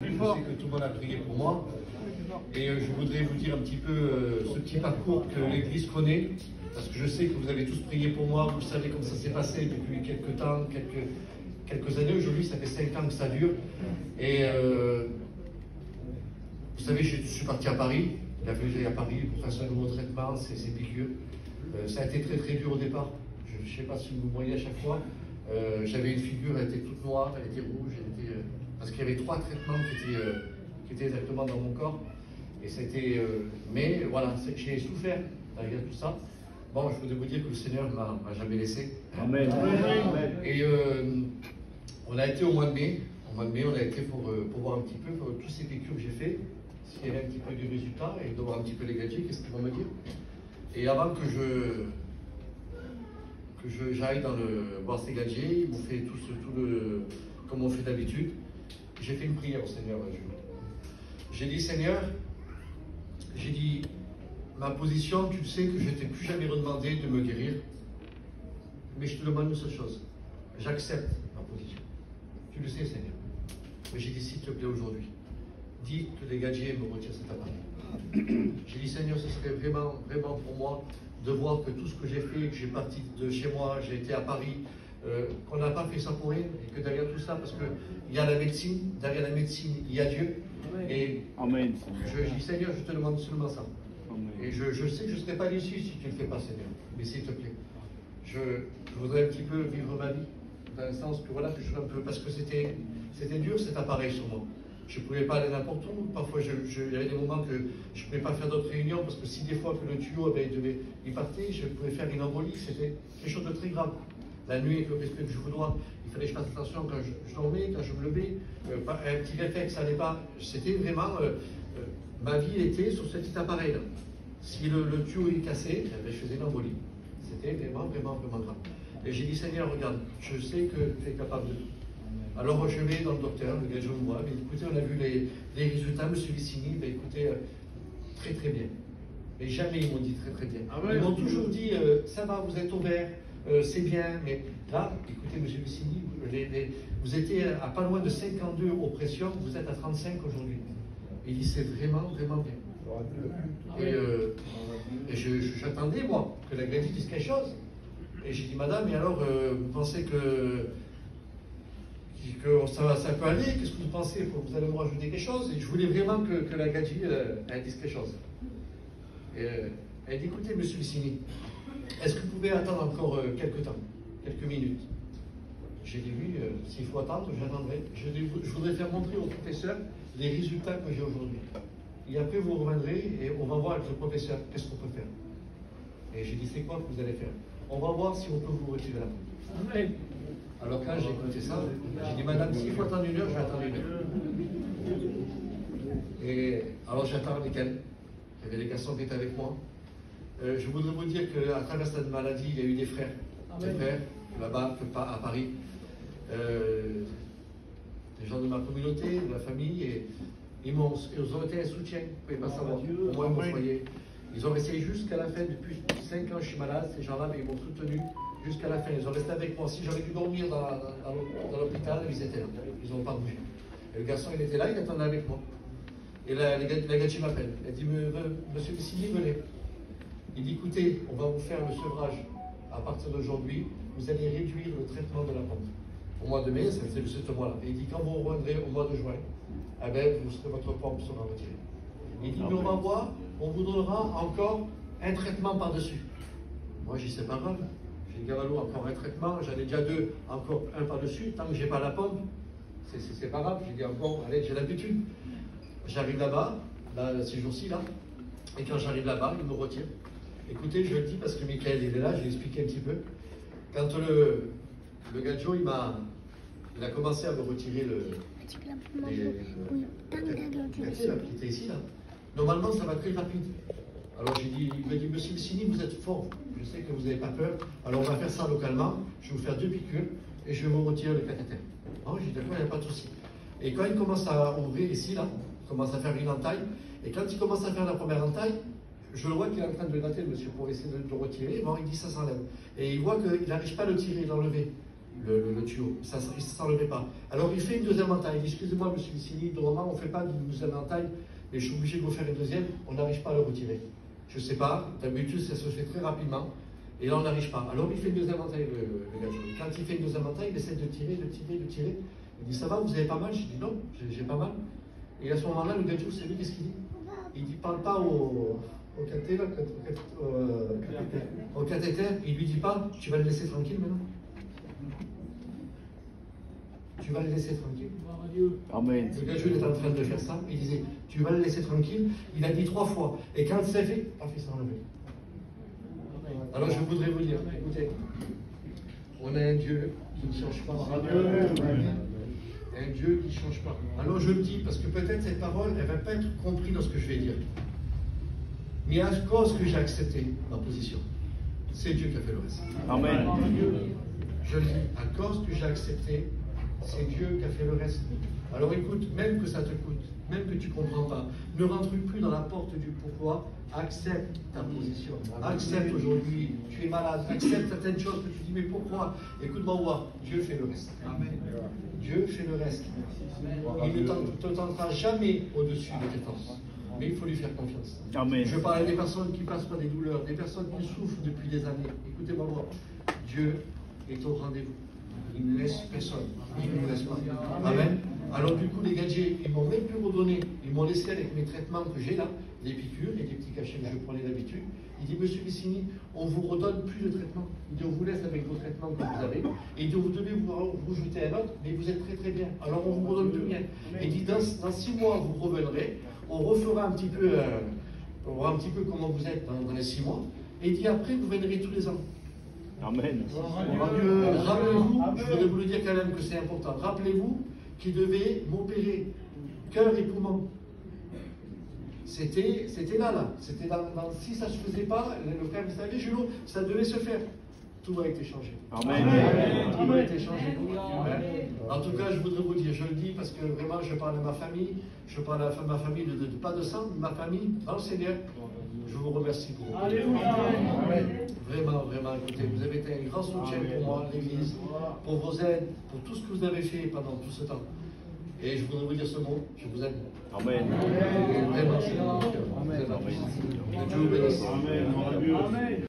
Je sais que tout le monde a prié pour moi et je voudrais vous dire un petit peu ce petit parcours que l'Église connaît, parce que je sais que vous avez tous prié pour moi, vous savez comment ça s'est passé depuis quelques temps, quelques années. Aujourd'hui, ça fait 5 ans que ça dure. Et vous savez, je suis parti à Paris. Il a fallu aller à Paris pour faire ce nouveau traitement, ces piqûres. Ça a été très très dur au départ. Je ne sais pas si vous me voyez à chaque fois. J'avais une figure, elle était toute noire, elle était rouge, parce qu'il y avait 3 traitements qui étaient exactement dans mon corps. Et c'était, mais voilà, j'ai souffert derrière tout ça. Bon, je voudrais vous dire que le Seigneur ne m'a jamais laissé. Amen. Et on a été au mois de mai. Au mois de mai, on a été pour voir un petit peu tous ces piqûres que j'ai fait, s'il y avait un petit peu du résultat, et de voir un petit peu les gadgets, qu'est-ce qu'ils vont me dire. Et avant que j'aille voir ces gadgets, ils m'ont fait tout comme on fait d'habitude. J'ai fait une prière au Seigneur un jour. J'ai dit, Seigneur, j'ai dit, ma position, tu le sais que je ne t'ai plus jamais redemandé de me guérir, mais je te demande une seule chose, j'accepte ma position. Tu le sais, Seigneur. Mais j'ai dit, s'il te plaît, aujourd'hui, dis que les gadgets me retirent cet appareil. J'ai dit, Seigneur, ce serait vraiment, vraiment pour moi de voir que tout ce que j'ai fait, que j'ai parti de chez moi, j'ai été à Paris, qu'on n'a pas fait ça pour rien, et que derrière tout ça, parce qu'il y a la médecine, derrière la médecine, il y a Dieu. Et Amen. je dis, Seigneur, je te demande seulement ça. Amen. Et je sais que je ne serai pas déçu si tu ne le fais pas, Seigneur. Mais s'il te plaît, je voudrais un petit peu vivre ma vie, dans le sens que voilà, que je sois un peu, parce que c'était dur cet appareil sur moi. Je ne pouvais pas aller n'importe où. Parfois, il y avait des moments que je ne pouvais pas faire d'autres réunions, parce que si des fois que le tuyau il partait, je pouvais faire une embolie. C'était quelque chose de très grave. La nuit, avec le respect que je vous dois, il fallait que je fasse attention quand je dormais, quand je me levais. Un petit réflexe, ça n'allait pas. C'était vraiment... ma vie était sur ce petit appareil-là. Si le tuyau est cassé, eh bien, je faisais une embolie. C'était vraiment, vraiment, vraiment grave. Et j'ai dit, Seigneur, regarde, je sais que tu es capable de tout. Alors je vais dans le docteur, le gars je me vois, mais écoutez, on a vu les résultats, monsieur Vicini, mais écoutez, très très bien. Mais jamais ils m'ont dit très très bien. Ils m'ont toujours dit, ça va, vous êtes au vert, c'est bien, mais là, écoutez, monsieur Vicini, vous étiez à pas loin de 52 aux pressions, vous êtes à 35 aujourd'hui. Il dit, c'est vraiment, vraiment bien. Et j'attendais, moi, que la gradie dise quelque chose. Et j'ai dit, madame, et alors, vous pensez que ça peut aller? Qu'est-ce que vous pensez? Vous allez me rajouter quelque chose? Et je voulais vraiment que la gadji elle dise quelque chose. Et elle dit, écoutez, monsieur Vicini, est-ce que vous pouvez attendre encore quelques temps, quelques minutes? J'ai dit oui, s'il faut attendre, j'attendrai. Je voudrais faire montrer au professeur les résultats que j'ai aujourd'hui. Et après, vous reviendrez et on va voir avec le professeur qu'est-ce qu'on peut faire. Et j'ai dit, c'est quoi que vous allez faire? On va voir si on peut vous retirer la main. Amen. Alors quand j'ai écouté ça, j'ai dit, madame, s'il faut attendre 1 heure, je vais attendre 1 heure. Et alors j'attends avec elle. Il y avait des garçons qui étaient avec moi. Je voudrais vous dire qu'à travers cette maladie, il y a eu des frères. Des frères, là-bas, à Paris. Des gens de ma communauté, de ma famille, et ils ont été un soutien. Vous ne pouvez pas savoir. Moi, mon foyer. Ils ont essayé jusqu'à la fin. Depuis 5 ans, je suis malade. Ces gens-là, ils m'ont soutenu jusqu'à la fin. Ils ont resté avec moi. Si j'aurais dû dormir dans l'hôpital, ils étaient là. Ils n'ont pas bougé. Et le garçon, il était là, il attendait avec moi. Et la gadji m'appelle. Elle dit, monsieur Vicini, venez. Il dit, écoutez, on va vous faire le sevrage à partir d'aujourd'hui. Vous allez réduire le traitement de la pompe. Au mois de mai, ça faisait ce mois-là. Et il dit, quand vous reviendrez au mois de juin, eh bien, votre pompe sera retirée. Il dit, mais on va voir, on vous donnera encore un traitement par-dessus. Moi, j'ai dit, c'est pas grave. J'ai dit, Gavallo, encore un traitement, j'en ai déjà 2, encore un par-dessus. Tant que j'ai pas la pompe, c'est pas grave. J'ai dit, encore, allez, j'ai l'habitude. J'arrive là-bas, ces jours-ci, là, et quand j'arrive là-bas, il me retire. Écoutez, je le dis parce que Michael, il est là, je vais expliquer un petit peu. Quand le gadjo, il a commencé à me retirer qui était ici, là. Normalement, ça va très rapide. Alors il m'a dit, monsieur Vicini, vous êtes fort, je sais que vous n'avez pas peur, alors on va faire ça localement, je vais vous faire 2 piqûres et je vais vous retirer le cathéter. Oh, j'ai dit, d'accord, il n'y a pas de souci. Et quand il commence à ouvrir ici, là, il commence à faire une entaille, et quand il commence à faire la première entaille, je le vois qu'il est en train de gratter, le monsieur, pour essayer de le retirer. Bon, il dit ça s'enlève. Et il voit qu'il n'arrive pas à le tirer, l'enlever. le tuyau. Ça ne s'enlevait pas. Alors il fait une deuxième entaille. Excusez-moi, monsieur Vicini, normalement on ne fait pas une deuxième entaille, mais je suis obligé de vous faire une deuxième. On n'arrive pas à le retirer. Je ne sais pas, d'habitude ça se fait très rapidement. Et là on n'arrive pas. Alors il fait une deuxième entaille, le gars. Quand il fait une deuxième entaille, il essaie de tirer, de tirer, de tirer. Il dit ça va, vous avez pas mal? Je dis non, j'ai pas mal. Et à ce moment-là, le gars, vous savez qu'est-ce qu'il dit? Il dit parle pas au cathéter, il lui dit pas tu vas le laisser tranquille maintenant. Tu vas le laisser tranquille. Amen. Le gars, il est en train de faire ça. Il disait tu vas le laisser tranquille. Il a dit 3 fois. Et quand c'est fait, paf, il s'est enlevé. Alors je voudrais vous dire, écoutez, on a un Dieu qui ne change pas. Un Dieu qui ne change pas. Alors je le dis parce que peut-être cette parole, elle ne va pas être comprise dans ce que je vais dire. Mais à cause que j'ai accepté ma position, c'est Dieu qui a fait le reste. Amen. Je le dis, à cause que j'ai accepté, c'est Dieu qui a fait le reste. Alors écoute, même que ça te coûte, même que tu ne comprends pas, ne rentre plus dans la porte du pourquoi, accepte ta position. Accepte aujourd'hui, tu es malade, accepte certaines choses que tu dis, mais pourquoi? Écoute-moi voir, Dieu fait le reste. Amen. Dieu fait le reste. Il ne te tentera jamais au-dessus de tes forces. Mais il faut lui faire confiance. Amen. Je parle des personnes qui passent par des douleurs, des personnes qui souffrent depuis des années. Écoutez-moi voir, Dieu est au rendez-vous. Il ne laisse personne. Il ne nous laisse pas. Amen. Alors du coup, les gadgets, ils m'ont même plus redonné. Ils m'ont laissé avec mes traitements que j'ai là, des piqûres et des petits cachets que je prenais d'habitude. Il dit, monsieur Vicini, on ne vous redonne plus de traitement. Il dit, on vous laisse avec vos traitements que vous avez. Et il dit, vous devez vous jeter un autre, mais vous êtes très très bien. Alors on ne vous redonne plus rien. Et il dit, dans 6 mois, vous reviendrez. On refera un petit peu, on verra un petit peu comment vous êtes dans les 6 mois. Et il dit, après, vous viendrez tous les ans. Amen. Rappelez-vous, je voudrais vous le dire quand même que c'est important. Rappelez-vous qu'il devait m'opérer cœur et poumon. C'était là. C'était si ça ne se faisait pas, le frère, vous savez, Julot, ça devait se faire. Tout a été changé. Amen. Tout a été changé. Amen. En tout cas, je voudrais vous dire, je le dis parce que vraiment, je parle de ma famille, je parle à ma famille, pas de sang, de ma famille, dans le Seigneur. Je vous remercie pour vous. Vraiment, vraiment, écoutez, vous avez été un grand soutien pour moi, l'Église, pour vos aides, pour tout ce que vous avez fait pendant tout ce temps. Et je voudrais vous dire ce mot, je vous aime. Amen. Vraiment, c'est mon cœur. Amen. Que Dieu vous bénisse. Amen.